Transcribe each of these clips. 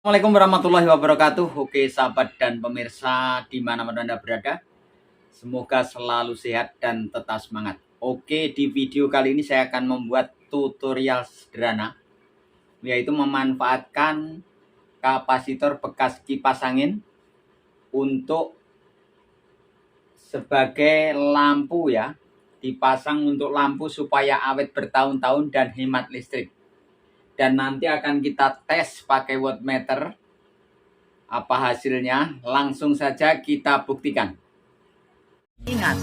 Assalamualaikum warahmatullahi wabarakatuh. Oke sahabat dan pemirsa dimanapun Anda berada, semoga selalu sehat dan tetap semangat. Oke, di video kali ini saya akan membuat tutorial sederhana, yaitu memanfaatkan kapasitor bekas kipas angin untuk sebagai lampu ya, dipasang untuk lampu supaya awet bertahun-tahun dan hemat listrik. Dan nanti akan kita tes pakai wattmeter. Apa hasilnya? Langsung saja kita buktikan. Ingat,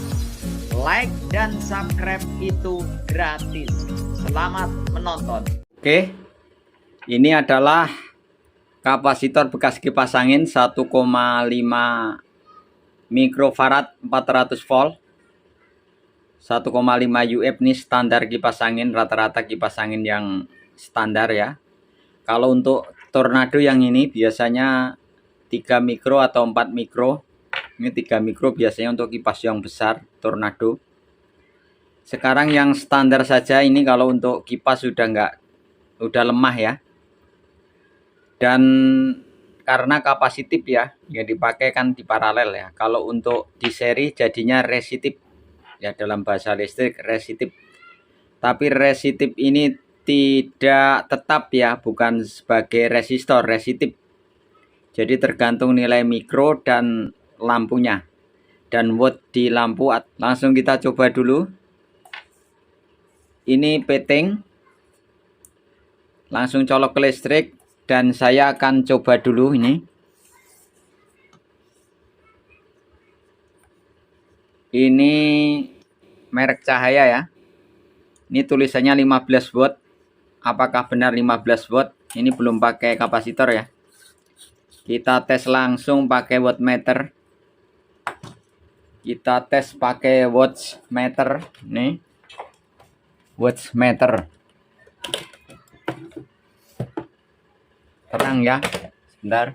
like dan subscribe itu gratis. Selamat menonton. Oke, ini adalah kapasitor bekas kipas angin 1,5 mikrofarad 400 volt. 1,5 UF nih standar kipas angin, rata-rata kipas angin yang standar ya. Kalau untuk tornado yang ini biasanya 3 mikro atau 4 mikro. Ini 3 mikro biasanya untuk kipas yang besar tornado. Sekarang yang standar saja ini kalau untuk kipas udah lemah ya. Dan karena kapasitif ya, yang dipakai kan di paralel ya. Kalau untuk di seri jadinya resistif ya, dalam bahasa listrik resistif. Tapi resistif ini tidak tetap ya, bukan sebagai resistor, resistif. Jadi tergantung nilai mikro dan lampunya dan watt di lampu. Langsung kita coba dulu. Ini peting, langsung colok ke listrik dan saya akan coba dulu ini. Ini merek cahaya ya. Ini tulisannya 15 watt. Apakah benar 15 watt? Ini belum pakai kapasitor ya. Kita tes langsung pakai wattmeter. Kita tes pakai wattmeter. Nih. Wattmeter. Terang ya. Sebentar.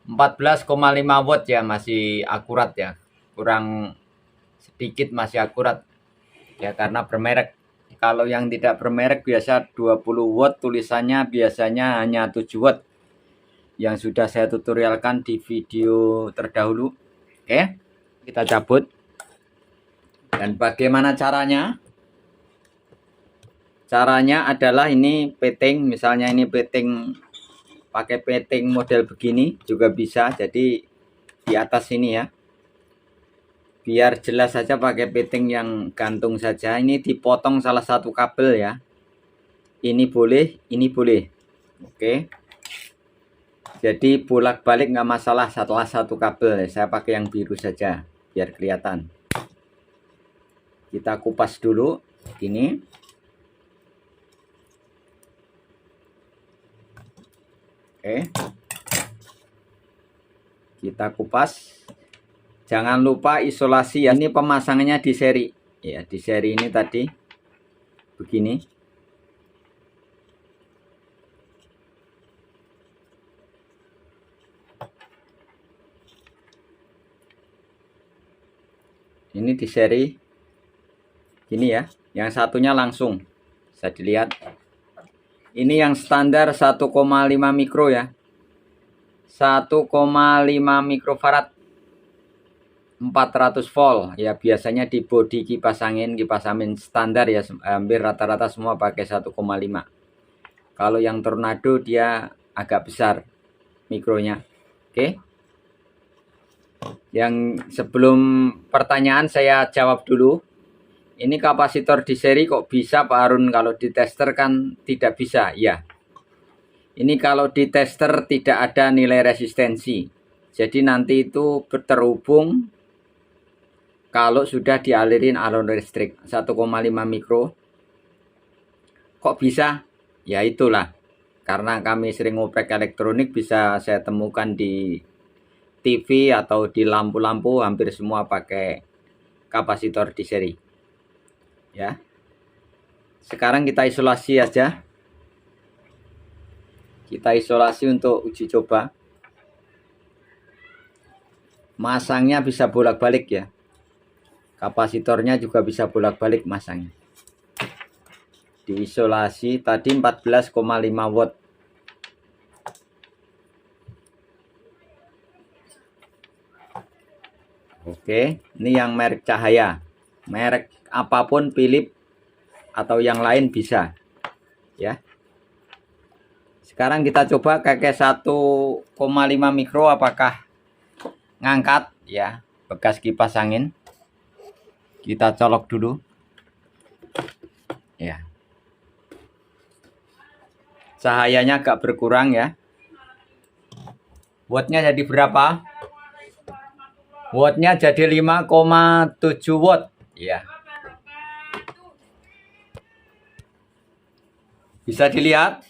14,5 watt ya, masih akurat ya. Kurang sedikit masih akurat. Ya karena bermerek. Kalau yang tidak bermerek biasa 20 watt, tulisannya biasanya hanya 7 watt. Yang sudah saya tutorialkan di video terdahulu. Oke, kita cabut. Dan bagaimana caranya? Caranya adalah ini peting, misalnya ini peting, pakai peting model begini juga bisa. Jadi di atas ini ya. Biar jelas saja pakai peting yang gantung saja. Ini dipotong salah satu kabel ya. Ini boleh, ini boleh. Oke. Jadi bolak-balik nggak masalah setelah satu kabel. Saya pakai yang biru saja biar kelihatan. Kita kupas dulu ini. Oke. Kita kupas. Jangan lupa isolasi ya. Ini pemasangannya di seri. Ya, di seri ini tadi begini. Ini di seri gini ya. Yang satunya langsung bisa dilihat. Ini yang standar 1,5 mikro ya. 1,5 mikrofarad 400 volt ya, biasanya di bodi kipas angin standar ya, hampir rata-rata semua pakai 1,5. Kalau yang tornado dia agak besar mikronya. Oke. Yang sebelum pertanyaan saya jawab dulu. Ini kapasitor di seri kok bisa Pak Harun, kalau di tester kan tidak bisa ya. Ini kalau di tester tidak ada nilai resistensi. Jadi nanti itu terhubung kalau sudah dialirin alur listrik 1,5 mikro. Kok bisa? Ya itulah. Karena kami sering ngoprek elektronik, bisa saya temukan di TV atau di lampu-lampu hampir semua pakai kapasitor di seri. Ya. Sekarang kita isolasi aja. Kita isolasi untuk uji coba. Masangnya bisa bolak-balik ya. Kapasitornya juga bisa bolak-balik masangnya. Diisolasi tadi 14,5 watt. Oke, ini yang merek cahaya. Merek apapun Philips atau yang lain bisa. Ya. Sekarang kita coba kakek 1,5 mikro apakah ngangkat ya, bekas kipas angin. Kita colok dulu. Ya. Cahayanya agak berkurang ya. Wattnya jadi berapa? Wattnya jadi 5,7 watt ya. Bisa dilihat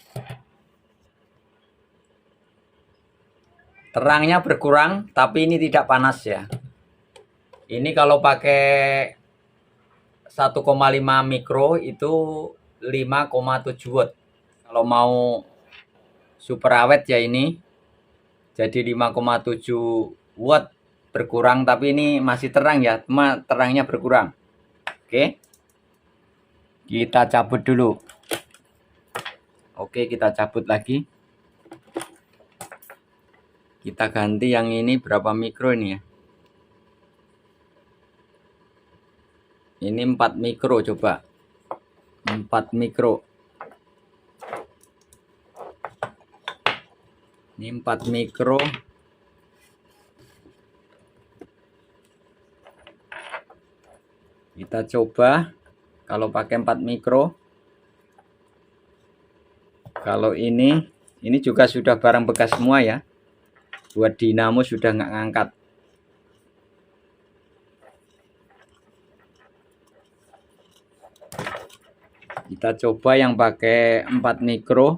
terangnya berkurang, tapi ini tidak panas ya. Ini kalau pakai 1,5 mikro itu 5,7 watt. Kalau mau super awet ya ini jadi 5,7 watt berkurang, tapi ini masih terang ya, cuma terangnya berkurang. Oke, kita cabut dulu. Oke, kita cabut lagi. Kita ganti yang ini berapa mikro ini ya. Ini 4 mikro, coba 4 mikro. Ini 4 mikro. Kita coba kalau pakai 4 mikro. Kalau ini juga sudah barang bekas semua ya. Buat dinamo sudah nggak ngangkat. Kita coba yang pakai 4 mikro.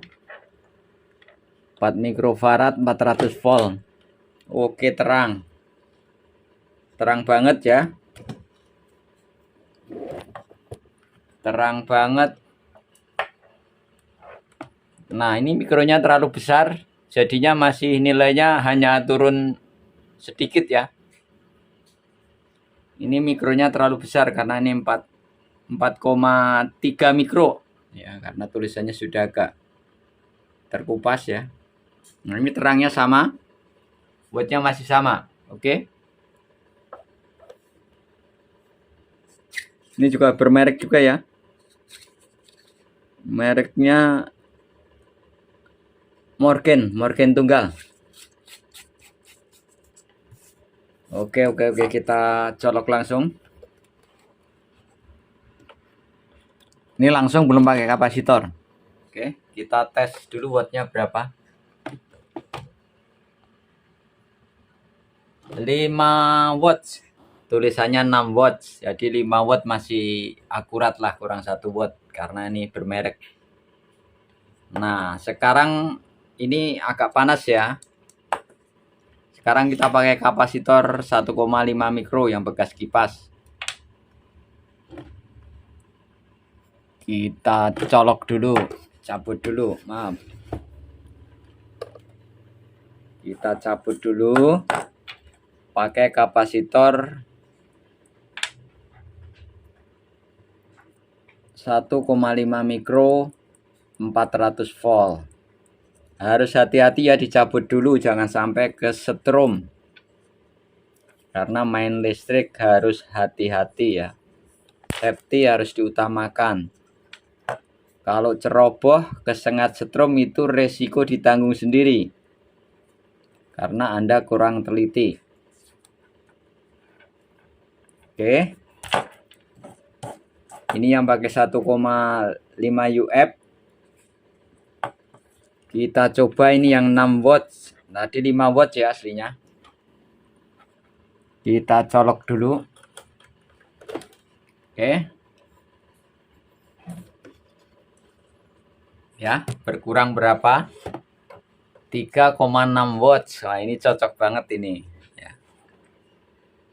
4 mikrofarad 400 volt. Oke, terang. Terang banget ya. Terang banget. Nah, ini mikronya terlalu besar, jadinya masih nilainya hanya turun sedikit ya. Ini mikronya terlalu besar karena ini 4,3 mikro ya, karena tulisannya sudah agak terkupas ya. Nah, ini terangnya sama, wattnya masih sama. Oke. Ini juga bermerek juga ya. Mereknya Morgan tunggal. Oke, kita colok langsung. Ini langsung belum pakai kapasitor. Oke, kita tes dulu wattnya berapa. 5 watt. Tulisannya 6 watt. Jadi 5 watt masih akurat lah, kurang 1 watt karena ini bermerek. Nah, sekarang ini agak panas ya. Sekarang kita pakai kapasitor 1,5 mikro yang bekas kipas. Kita colok dulu, cabut dulu, maaf. Kita cabut dulu. Pakai kapasitor 1,5 mikro 400 volt. Harus hati-hati ya, dicabut dulu, jangan sampai kesetrum. Karena main listrik harus hati-hati ya. Safety harus diutamakan. Kalau ceroboh kesengat setrum itu resiko ditanggung sendiri. Karena Anda kurang teliti. Oke. Ini yang pakai 1,5 UF. Kita coba ini yang 6 watt. Tadi 5 watt ya aslinya. Kita colok dulu. Oke. Ya, berkurang berapa? 3,6 watt. Wah, ini cocok banget ini. Ya.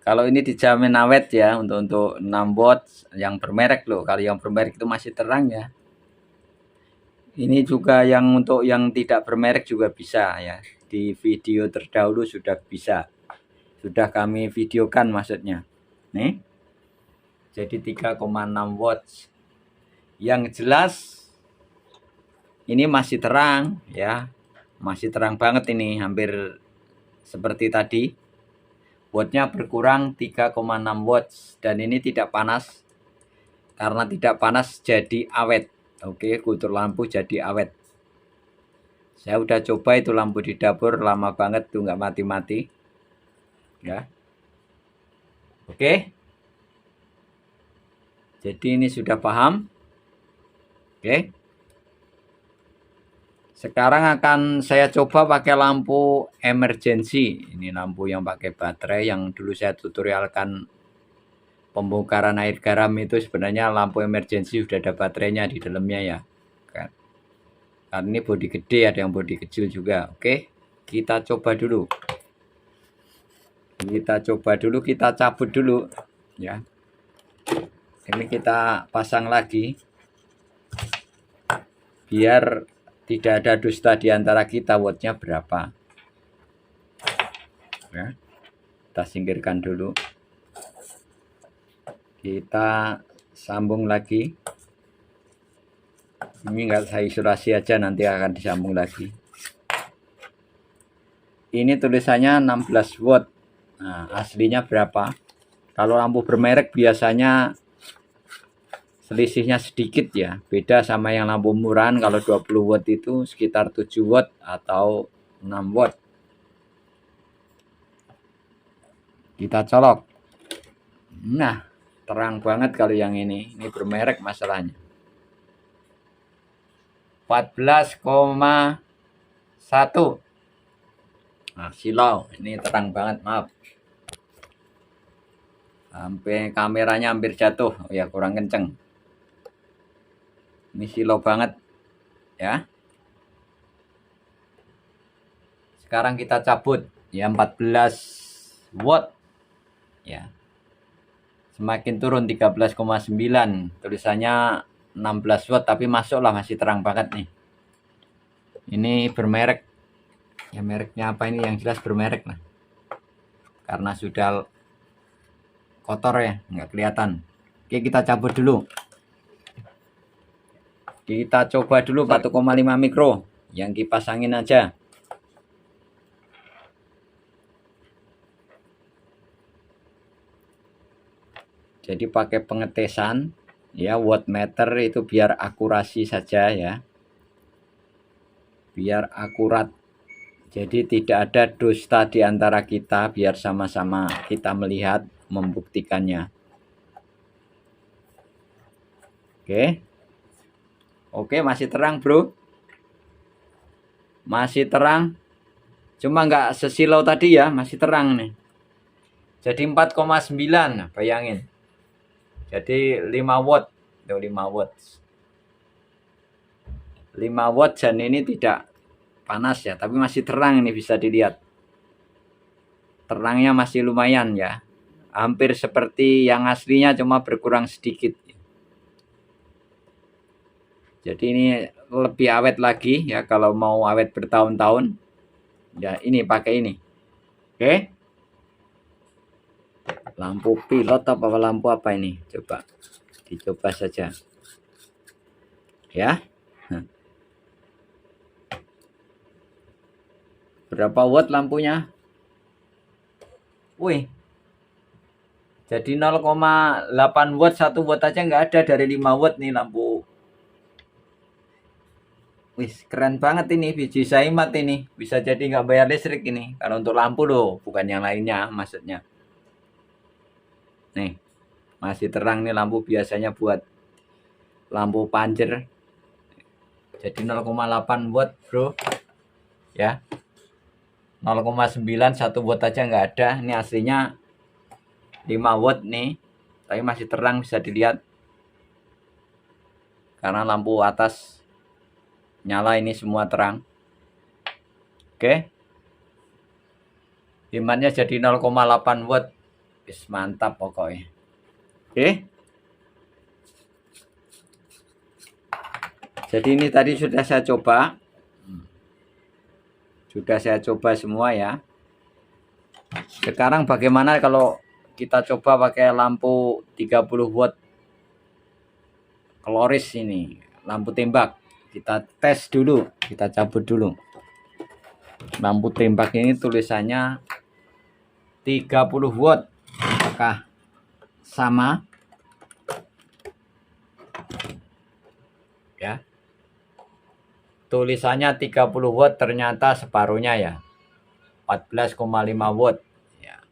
Kalau ini dijamin awet ya, untuk 6 watt yang bermerek loh. Kalau yang bermerek itu masih terang ya. Ini juga yang untuk yang tidak bermerek juga bisa ya. Di video terdahulu sudah bisa. Sudah kami videokan maksudnya. Nih. Jadi 3,6 watt. Yang jelas ini masih terang ya. Masih terang banget ini, hampir seperti tadi. wattnya berkurang 3,6 watts, dan ini tidak panas. Karena tidak panas jadi awet. Oke, kultur lampu jadi awet. Saya udah coba itu lampu di dapur, lama banget tuh nggak mati-mati. Ya. Oke. Jadi ini sudah paham. Oke. Sekarang akan saya coba pakai lampu emergency. Ini lampu yang pakai baterai yang dulu saya tutorialkan pembongkaran air garam itu. Sebenarnya lampu emergency sudah ada baterainya di dalamnya ya. Kan. Karena ini bodi gede, ada yang bodi kecil juga. Oke, kita coba dulu. Kita cabut dulu ya. Ini kita pasang lagi biar tidak ada dusta di antara kita wattnya berapa. Ya. Kita singkirkan dulu. Kita sambung lagi. Ini enggak saya isolasi aja, nanti akan disambung lagi. Ini tulisannya 16 watt. Nah, aslinya berapa? Kalau lampu bermerek biasanya selisihnya sedikit ya, beda sama yang lampu murahan. Kalau 20 watt itu sekitar 7 watt atau 6 watt. Kita colok. Nah, terang banget kalau yang ini bermerek masalahnya. 14,1. Nah, silau, ini terang banget, maaf. Sampai kameranya hampir jatuh, ya kurang kenceng. Ini silau banget ya. Sekarang kita cabut ya, 14 watt ya. Semakin turun 13,9, tulisannya 16 watt tapi masuklah, masih terang banget nih. Ini bermerek. Ya mereknya apa ini, yang jelas bermerek lah. Karena sudah kotor ya, nggak kelihatan. Oke, kita cabut dulu. Kita coba dulu 1,5 mikro yang kipas angin aja. Jadi pakai pengetesan ya, wattmeter itu biar akurasi saja ya. Biar akurat. Jadi tidak ada dusta di antara kita, biar sama-sama kita melihat, membuktikannya. Oke. Oke, masih terang bro. Masih terang. Cuma nggak sesilau tadi ya, masih terang nih. Jadi 4,9, bayangin. Jadi 5 watt. Tuh 5 watt. 5 watt dan ini tidak panas ya, tapi masih terang, ini bisa dilihat. Terangnya masih lumayan ya. Hampir seperti yang aslinya, cuma berkurang sedikit. Jadi ini lebih awet lagi ya, kalau mau awet bertahun-tahun. Ya ini pakai ini. Oke. Lampu pilot apa lampu apa ini? Coba dicoba saja. Ya. Berapa watt lampunya? Wih. Jadi 0,8 watt, 1 watt aja nggak ada dari 5 watt nih lampu. Wih, keren banget ini, biji Saimat ini. Bisa jadi nggak bayar listrik ini. Kalau untuk lampu loh, bukan yang lainnya maksudnya. Nih, masih terang nih lampu, biasanya buat lampu panjer. Jadi 0,8 watt bro. Ya. 0,9, 1 watt aja nggak ada. Ini aslinya 5 watt nih. Tapi masih terang, bisa dilihat. Karena lampu atas nyala, ini semua terang. Oke. Demandnya jadi 0,8 watt. Wis mantap pokoknya. Oke. Jadi ini tadi sudah saya coba. Sudah saya coba semua ya. Sekarang bagaimana kalau kita coba pakai lampu 30 watt kloris ini, lampu tembak. Kita tes dulu, kita cabut dulu. Lampu tembak ini tulisannya 30 watt. Apakah sama? Ya. Tulisannya 30 watt, ternyata separuhnya ya. 14,5 watt. Ya.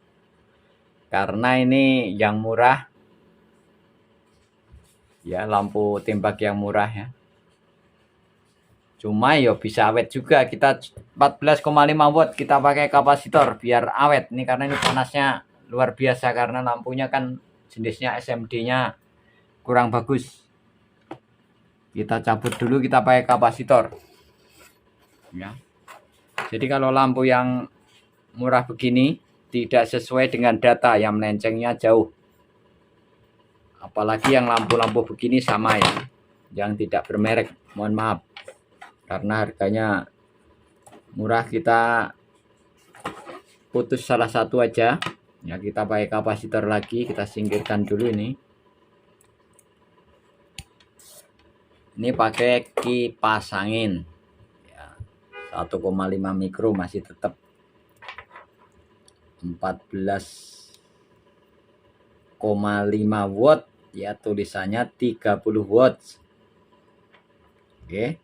Karena ini yang murah. Ya, lampu tembak yang murah ya. Cuma ya bisa awet juga. Kita 14,5 watt kita pakai kapasitor biar awet. Ini karena ini panasnya luar biasa karena lampunya kan jenisnya SMD-nya kurang bagus. Kita cabut dulu, kita pakai kapasitor. Ya. Jadi kalau lampu yang murah begini tidak sesuai dengan data, yang melencengnya jauh. Apalagi yang lampu-lampu begini sama ya, yang tidak bermerek, mohon maaf. Karena harganya murah, kita putus salah satu aja. Ya, kita pakai kapasitor lagi, kita singkirkan dulu ini. Ini pakai kipas angin. Ya, 1,5 mikro masih tetap 14,5 watt ya, tulisannya 30 watt. Oke.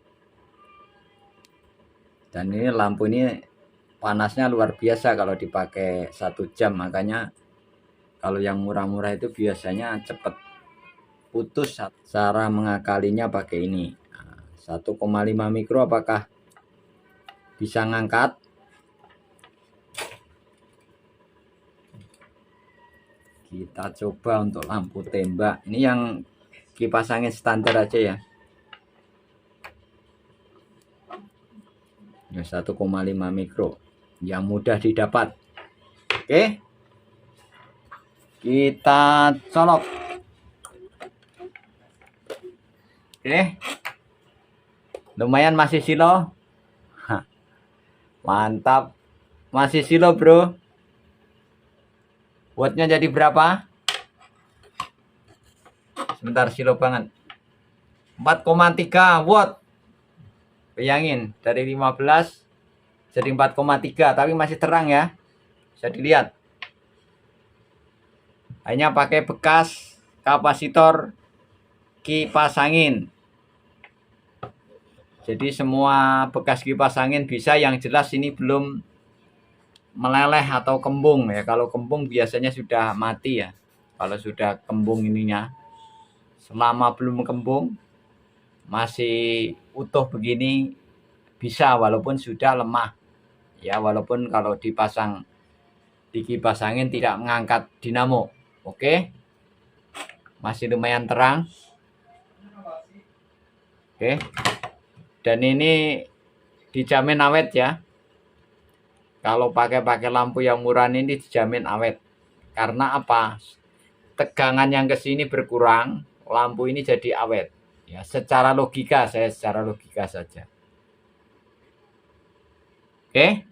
Dan ini lampu ini panasnya luar biasa kalau dipakai 1 jam, makanya kalau yang murah-murah itu biasanya cepet putus. Cara mengakalinya pakai ini. 1,5 mikro apakah bisa ngangkat? Kita coba untuk lampu tembak. Ini yang kipas angin standar aja ya. Ya, 1,5 mikro yang mudah didapat. Oke. Kita colok. Oke. Lumayan masih silo. Mantap. Masih silo, bro. Wattnya jadi berapa? Sebentar, silo banget. 4,3 watt. Bayangin, dari 15 jadi 4,3, tapi masih terang ya. Bisa dilihat. Hanya pakai bekas kapasitor kipas angin. Jadi semua bekas kipas angin bisa, yang jelas ini belum meleleh atau kembung ya. Kalau kembung biasanya sudah mati ya. Kalau sudah kembung ininya, selama belum kembung masih utuh begini bisa, walaupun sudah lemah ya, walaupun kalau dipasang di kipas angin tidak mengangkat dinamo. Oke. Masih lumayan terang. Oke. Dan ini dijamin awet ya. Kalau pakai lampu yang murah ini dijamin awet. Karena apa? Tegangan yang ke sini berkurang, lampu ini jadi awet. Ya, secara logika, saya secara logika saja. Oke.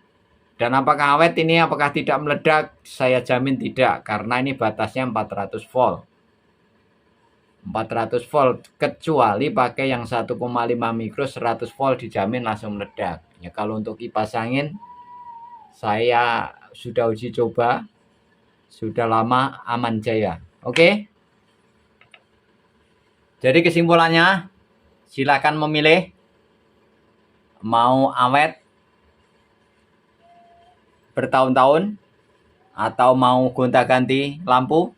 Dan apakah awet ini, apakah tidak meledak? Saya jamin tidak, karena ini batasnya 400 volt. 400 volt, kecuali pakai yang 1,5 mikro 100 volt dijamin langsung meledak. Ya, kalau untuk kipas angin saya sudah uji coba, sudah lama, aman jaya. Oke. Jadi kesimpulannya, silakan memilih mau awet bertahun-tahun atau mau gonta-ganti lampu.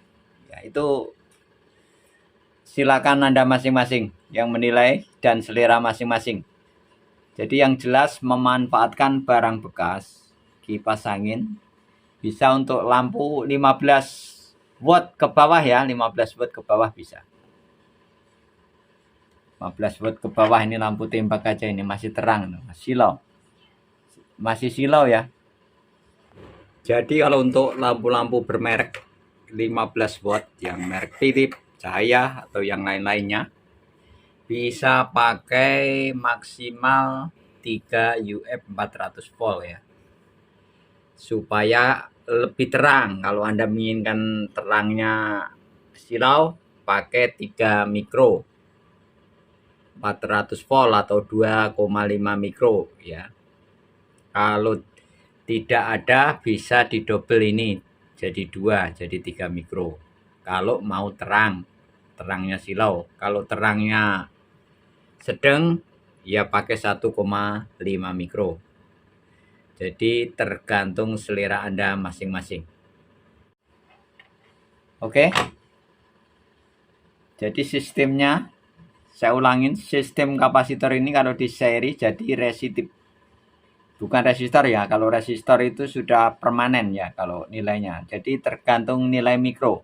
Ya, itu silakan Anda masing-masing yang menilai dan selera masing-masing. Jadi yang jelas memanfaatkan barang bekas kipas angin bisa untuk lampu 15 watt ke bawah ya, 15 watt ke bawah bisa. 15 watt ke bawah, ini lampu tembak aja ini masih terang, silau. Masih silau ya. Jadi kalau untuk lampu-lampu bermerek 15 watt yang merek Philips, Cahaya atau yang lain-lainnya, bisa pakai maksimal 3 UF 400 volt ya, supaya lebih terang. Kalau Anda menginginkan terangnya silau, pakai 3 mikro 400 volt atau 2,5 mikro ya. Kalau tidak ada, bisa didobel ini jadi 2, jadi 3 mikro. Kalau mau terangnya silau. Kalau terangnya sedang, ya pakai 1,5 mikro. Jadi tergantung selera Anda masing-masing. Oke. Jadi sistemnya, saya ulangin, sistem kapasitor ini kalau di seri jadi resistif. Bukan resistor ya, kalau resistor itu sudah permanen ya kalau nilainya. Jadi tergantung nilai mikro.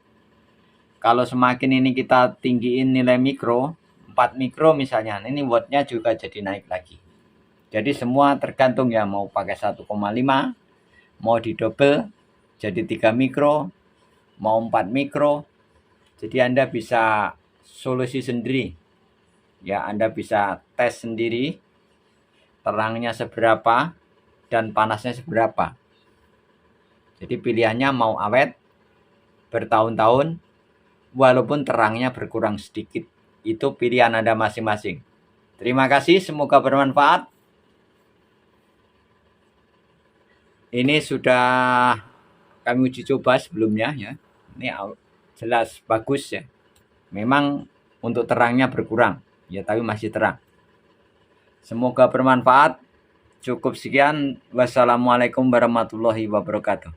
Kalau semakin ini kita tinggiin nilai mikro, 4 mikro misalnya, ini wattnya juga jadi naik lagi. Jadi semua tergantung ya, mau pakai 1,5, mau di double jadi 3 mikro, mau 4 mikro. Jadi Anda bisa solusi sendiri. Ya, Anda bisa tes sendiri terangnya seberapa dan panasnya seberapa. Jadi pilihannya mau awet bertahun-tahun walaupun terangnya berkurang sedikit. Itu pilihan Anda masing-masing. Terima kasih, semoga bermanfaat. Ini sudah kami uji coba sebelumnya ya. Ini jelas bagus ya. Memang untuk terangnya berkurang ya, tapi masih terang. Semoga bermanfaat. Cukup sekian. Wassalamualaikum warahmatullahi wabarakatuh.